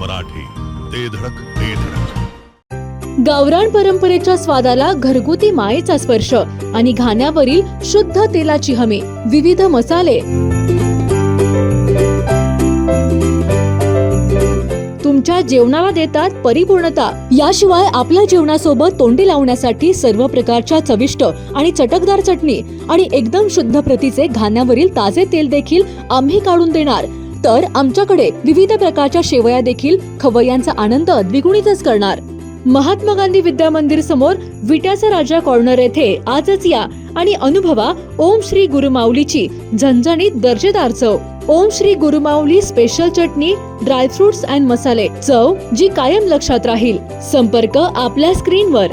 मराठी, ते धडक ते धडक. गावरान परंपरेच्या स्वादाला घरगुती मायेचा स्पर्श आणि घाण्यावरील शुद्ध तेलाची हमी. विविध मसाले, तुमच्या जेवणाला देतात परिपूर्णता. याशिवाय आपल्या जेवणासोबत तोंडी लावण्यासाठी सर्व प्रकारच्या चविष्ट आणि चटकदार चटणी आणि एकदम शुद्ध प्रतीचे घाण्यावरील ताजे तेल देखील आम्ही काढून देणार. तर आमच्याकडे विविध प्रकारच्या शेवया देखील खवय्यांचा आनंद द्विगुणितच करणार. महात्मा गांधी विद्या मंदिर समोर विट्याचा राजा कॉर्नर येथे आजच या आणि अनुभवा ओम श्री गुरुमाऊलीची झणझणीत दर्जेदार चव. ओम श्री गुरुमाऊली स्पेशल चटणी, ड्रायफ्रुट्स अँड मसाले, चव जी कायम लक्षात राहील. संपर्क आपल्या स्क्रीनवर.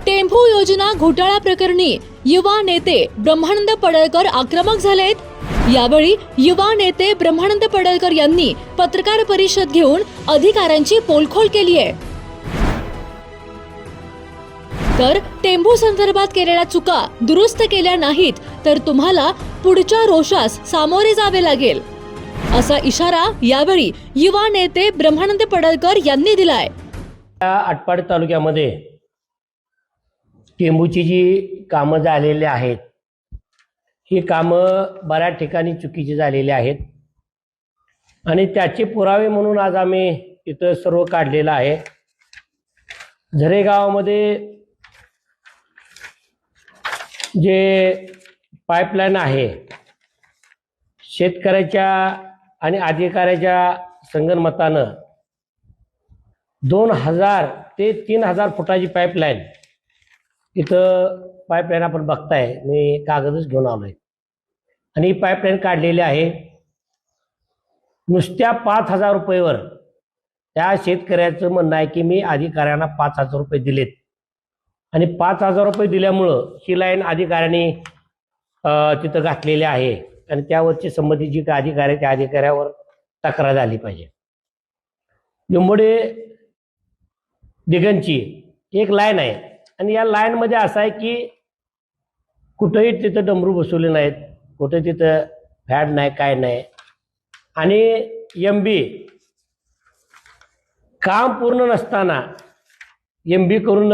टेम्पो योजना घोटाळा प्रकरणी युवा नेते ब्रह्मानंद पडळकर आक्रमक झालेत. यावेळी युवा नेते ब्रह्मानंद पडळकर यांनी पत्रकार परिषद घेऊन अधिकाऱ्यांची पोलखोल केली आहे. तर टेम्पो संदर्भात केलेल्या चुका दुरुस्त केल्या नाहीत तर तुम्हाला पुढच्या रोषास सामोरे जावे लागेल, असा इशारा यावेळी युवा नेते ब्रह्मानंद पडळकर यांनी दिलाय. आटपाडी तालुक्यामध्ये टेंबूची जी कामं झालेली आहेत, ही कामं बऱ्याच ठिकाणी चुकीची झालेली आहेत आणि त्याचे पुरावे म्हणून आज आम्ही इथं सर्व काढलेलं आहे. झरे गावामध्ये जे पाईपलाईन आहे, शेतकऱ्याच्या आणि अधिकाऱ्याच्या संगनमतानं 2000 ते 3000 फुटाची पाईपलाईन, इथं पाईपलाईन आपण बघताय, मी कागदच घेऊन आलोय आणि ही पाईपलाईन काढलेली आहे. नुसत्या 5000 रुपयेवर त्या शेतकऱ्याचं म्हणणं आहे की मी अधिकाऱ्यांना 5000 रुपये दिलेत आणि 5000 रुपये दिल्यामुळं ही लाईन अधिकाऱ्यांनी तिथं घातलेली आहे आणि त्यावरची संबंधित जी काही अधिकारी त्या अधिकाऱ्यावर तक्रार झाली पाहिजे. लिंबोडे दिगंची एक लाईन आहे आणि या लाईनमध्ये असं आहे की कुठंही तिथं डमरू बसवले नाहीत, कुठं तिथं फॅड नाही, काय नाही. आणि MB काम पूर्ण नसताना MB करून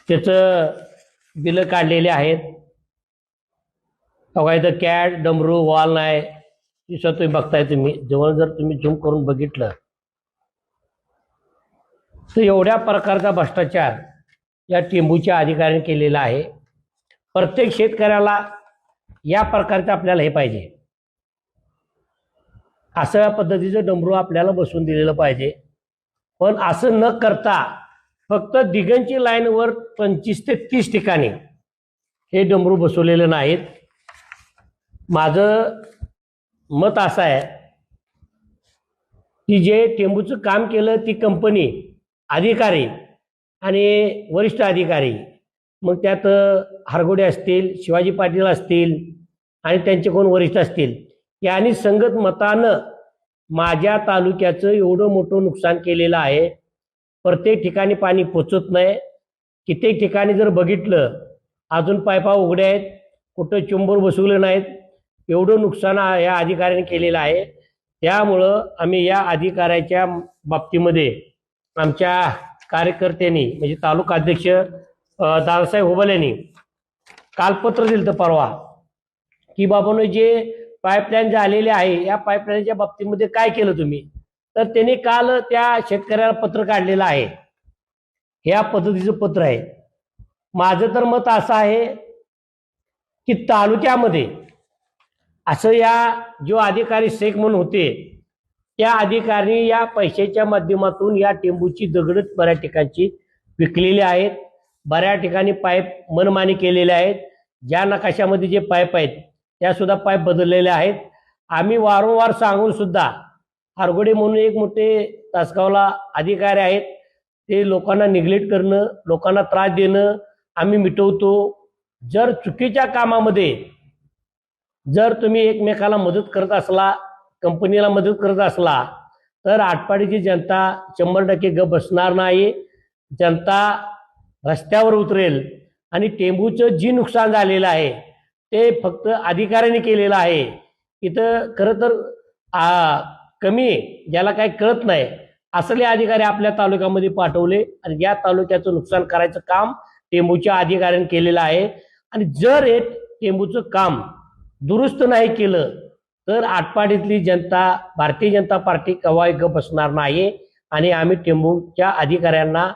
त्याचं बिलं काढलेले आहेत. बघा इथं कॅड, डमरू, वॉल नाही, दिसत तुम्ही बघताय. तुम्ही जवळ जर तुम्ही झूम करून बघितलं तर एवढ्या प्रकारचा भ्रष्टाचार या टेंबूच्या अधिकाऱ्यांनी केलेला आहे. प्रत्येक शेतकऱ्याला या प्रकारचं आपल्याला हे पाहिजे, अशा पद्धतीचं डमरू आपल्याला बसवून दिलेलं पाहिजे. पण असं न करता फक्त दिगंची लाईनवर 25 ते 30 ठिकाणी हे डमरू बसवलेले नाहीत. माझं मत असं आहे की जे टेंबूचं काम केलं ती कंपनी, अधिकारी आणि वरिष्ठ अधिकारी, मग त्यात हरगोडे असतील, शिवाजी पाटील असतील आणि त्यांचे कोण वरिष्ठ असतील, यांनी संगत मतानं माझ्या तालुक्याचं एवढं मोठं नुकसान केलेलं आहे. प्रत्येक ठिकाणी पाणी पोचत नाही. कित्येक ठिकाणी जर बघितलं अजून पायपा उघड्या आहेत, कुठं चुंबर बसवले नाहीत. एवढं नुकसान या अधिकाऱ्यांनी केलेलं आहे. त्यामुळं आम्ही या अधिकाऱ्याच्या बाबतीमध्ये आमच्या कार्यकर्त्यांनी म्हणजे तालुका अध्यक्ष दादासाहेब होबल यांनी काल पत्र दिलं तर परवा की बाबांनो जे पाईपलाईन झालेले आहे या पाईपलाईनच्या बाबतीमध्ये काय केलं तुम्ही. तर त्यांनी काल त्या शेतकऱ्याला पत्र काढलेलं आहे. ह्या पद्धतीचं पत्र आहे. माझं तर मत असं आहे की तालुक्यामध्ये असं या जो अधिकारी शेख म्हणून होते त्या अधिकारी या पैशाच्या माध्यमातून या टेंबूची दगडच बऱ्याच ठिकाणची विकलेली आहेत. बऱ्याच ठिकाणी पाईप मनमानी केलेले आहेत. ज्या नकाशामध्ये जे पाईप आहेत त्या सुद्धा पाईप बदललेले आहेत. आम्ही वारंवार सांगून सुद्धा हरगोडे म्हणून एक मोठे तासगावला अधिकारी आहेत, ते लोकांना निग्लेक्ट करणं, लोकांना त्रास देणं आम्ही मिटवतो. जर चुकीच्या कामामध्ये जर तुम्ही एकमेकाला मदत करत असला, कंपनीला मदत करत असला, तर आटपाडीची जनता 100% गप बसणार नाही. जनता रस्त्यावर उतरेल आणि टेंबूचं जी नुकसान झालेलं आहे ते फक्त अधिकाऱ्यांनी केलेलं आहे. इथं खरं तर कमी ज्याला काही कळत नाही असले अधिकारी आपल्या तालुक्यामध्ये पाठवले आणि या तालुक्याचं नुकसान करायचं काम टेंभूच्या अधिकाऱ्यांनी केलेलं आहे. आणि जर हे टेंभूचं काम दुरुस्त नाही केलं तर आटपाडीतली जनता भारतीय जनता पार्टी केव्हाही गप्प बसणार नाही. आणि आम्ही टेंभूच्या अधिकाऱ्यांना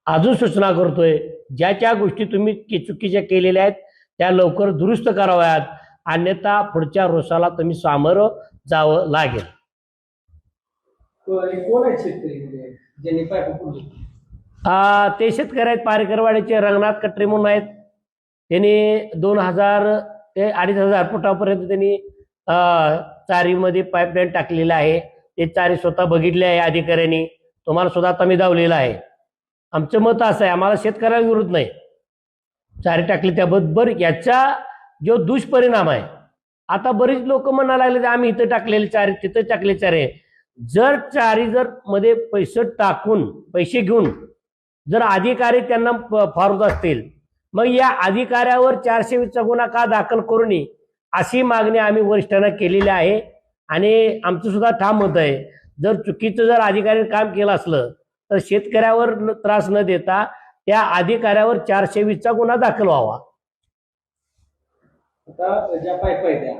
अजून सूचना करतोय, ज्या गोष्टी तुम्ही चुकीच्या केलेल्या आहेत त्या लवकर दुरुस्त कराव्यात, अन्यथा पुढच्या रोषाला तुम्ही सामोरं जावं लागेल. कोण आहेत शेतकरी म्हणजे ज्यांनी पाईप फुटली? ते शेतकरी आहेत पारेकरवाडीचे रंगनाथ कटरे म्हणून आहेत. त्यांनी 2000 ते 2500 फुटापर्यंत त्यांनी चारीमध्ये पाईपलाईन टाकलेलं आहे. ते चारी स्वतः बघितले आहे अधिकाऱ्यांनी. तुम्हाला सुद्धा आता मी दावलेलं आहे. आमचं मत असं आहे, आम्हाला शेतकऱ्याला विरोध नाही. चारी टाकली त्याबरोबर याचा जो दुष्परिणाम आहे, आता बरीच लोक म्हणायला लागले आम्ही इथं टाकलेले चारी तिथं टाकले चारे. जर चारी जर मध्ये पैसे घेऊन जर अधिकारी त्यांना फारवत असतील मग या अधिकाऱ्यावर 420चा गुन्हा का दाखल करू नये अशी मागणी आम्ही वरिष्ठांना केलेली आहे. आणि आमचं सुद्धा ठाम मत आहे, जर चुकीचं जर अधिकाऱ्याने काम केलं असलं तर शेतकऱ्यावर त्रास न देता त्या अधिकाऱ्यावर 420चा गुन्हा दाखल व्हावा. आता ज्या पाईप आहेत त्या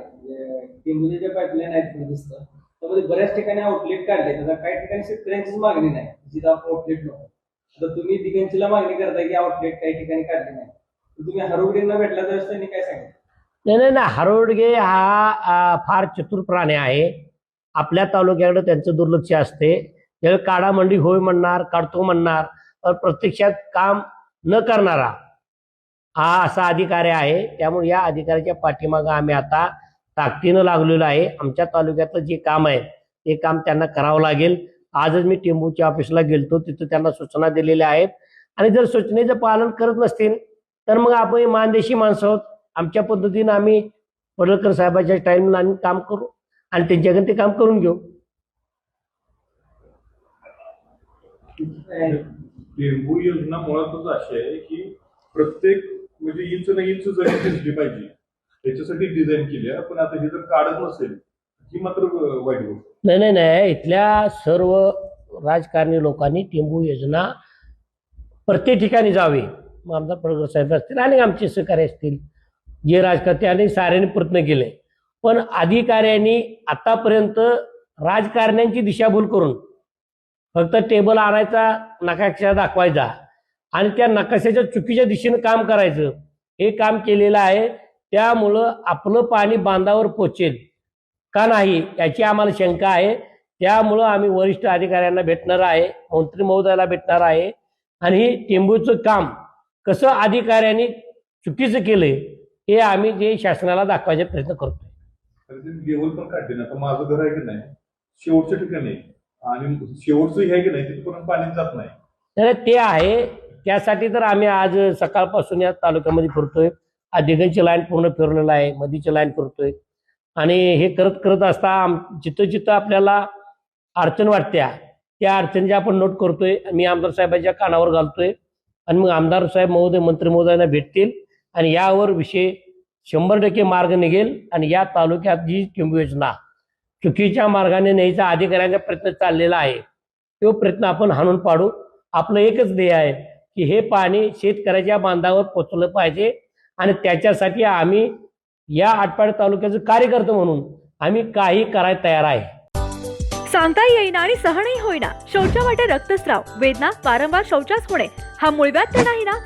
टेंभूच्या ज्या पाईपलाईन आहेत दिसतं त्यामध्ये बऱ्याच ठिकाणी आउटलेट काढले, आता काही ठिकाणी शेतकऱ्यांचीच मागणी नाही जिथं आउटलेट नको. आता तुम्ही दिगंचीला मागणी करताय की आउटलेट काही ठिकाणी काढले नाही, तुम्ही हरोगडेंना भेटला तर त्यांनी काय सांगितलं? नाही, हरोडगे हा फार चतुर प्राणी आहे. आपल्या तालुक्याकडे त्यांचं दुर्लक्ष असते. त्यावेळी काडामंडी होय म्हणणार, काढतो म्हणणार, पण प्रत्यक्षात काम न करणारा हा असा अधिकारी आहे. त्यामुळे या अधिकाऱ्याच्या पाठीमागं आम्ही आता ताकदीनं लागलेलो आहे. आमच्या तालुक्यातलं जे काम आहे ते काम त्यांना करावं लागेल. आजच मी टेंभूच्या ऑफिसला गेलतो, तिथं त्यांना सूचना दिलेल्या आहेत. आणि जर सूचनेचं पालन करत नसतील तर मग आपण मानदेशी माणसं आहोत, आमच्या पद्धतीनं आम्ही पडळकर साहेबांच्या टाईमला आम्ही काम करू आणि त्यांच्याकडे ते काम करून घेऊ. टेंभू योजना मुळातच अशी आहे की प्रत्येक म्हणजे इंच ना इंच जमीन दिसली पाहिजे त्याच्यासाठी डिझाईन केली आहे. पण आता हे जर काढत नसेल ही मात्र वाईट गोष्ट. नाही, इथल्या सर्व राजकारणी लोकांनी टेंभू योजना प्रत्येक ठिकाणी जावी. मग आमचा पडळकर साहेब असतील आणि आमचे सहकारी असतील, जे राजकारत्यांनी साऱ्यांनी प्रयत्न केले, पण अधिकाऱ्यांनी आतापर्यंत राजकारण्यांची दिशाभूल करून फक्त टेबल आणायचा, नकाशा दाखवायचा आणि त्या नकाशाच्या चुकीच्या दिशेनं काम करायचं हे काम केलेलं आहे. त्यामुळं आपलं पाणी बांधावर पोचेल का नाही याची आम्हाला शंका आहे. त्यामुळं आम्ही वरिष्ठ अधिकाऱ्यांना भेटणार आहे, मंत्री महोदयाला भेटणार आहे आणि हे टेंभूचं काम कसं अधिकाऱ्यांनी चुकीचं केलंय हे आम्ही जे शासनाला दाखवायचा प्रयत्न करतोय. लेवल पण काढते ना, आता माझं घर आहे की नाही शेवटच्या ठिकाणी आणि शेवटचं हे आहे की नाही तिथपर्यंत पाणी जात नाही. तर ते आहे, त्यासाठी तर आम्ही आज सकाळपासून या तालुक्यामध्ये फिरतोय. दिगंची लाईन पूर्ण फिरलेला आहे, मधीची लाईन फिरतोय आणि हे करत असता जिथं आपल्याला अडचण वाटत्या त्या अडचणी आपण नोट करतोय. मी आमदार साहेबांच्या कानावर घालतोय आणि मग आमदार साहेब महोदय मंत्री महोदयांना भेटतील आणि यावर विषय 100% मार्ग निघेल. आणि या तालुक्यात जी टेंभू योजना चुकीच्या मार्गाने न्यायचा अधिकाऱ्यांचा प्रयत्न चाललेला आहे तो प्रयत्न आपण हाणून पाडू. आपलं एकच ध्येय आहे की हे पाणी शेतकऱ्याच्या बांधावर पोचलं पाहिजे आणि त्याच्यासाठी आम्ही या आटपाडी तालुक्याचं कार्यकर्ते म्हणून आम्ही काही करायला तयार आहे. सांगता येईना आणि सहनही होईना, शौचावाटे रक्तस्राव, वेदना, वारंवार शौचास होणे हा मूळव्याध तर नाही ना?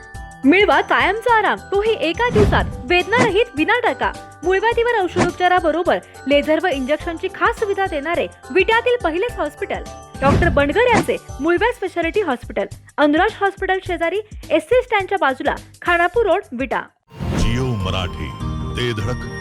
मिळवा कायमचा आराम, तोही एका दिवसात, वेदनारहित विना टाका. मूळव्याधीवर औषधोपचाराबरोबर लेझर व इंजेक्शनची खास सुविधा देणारे विट्यातील पहिलेच हॉस्पिटल डॉक्टर बंडगर यांचे मूळव्याध स्पेशालिटी हॉस्पिटल, अनुराज हॉस्पिटल शेजारी एसटी स्टँडच्या बाजूला, खानापूर रोड, विटा. जिओ मराठी ते धडक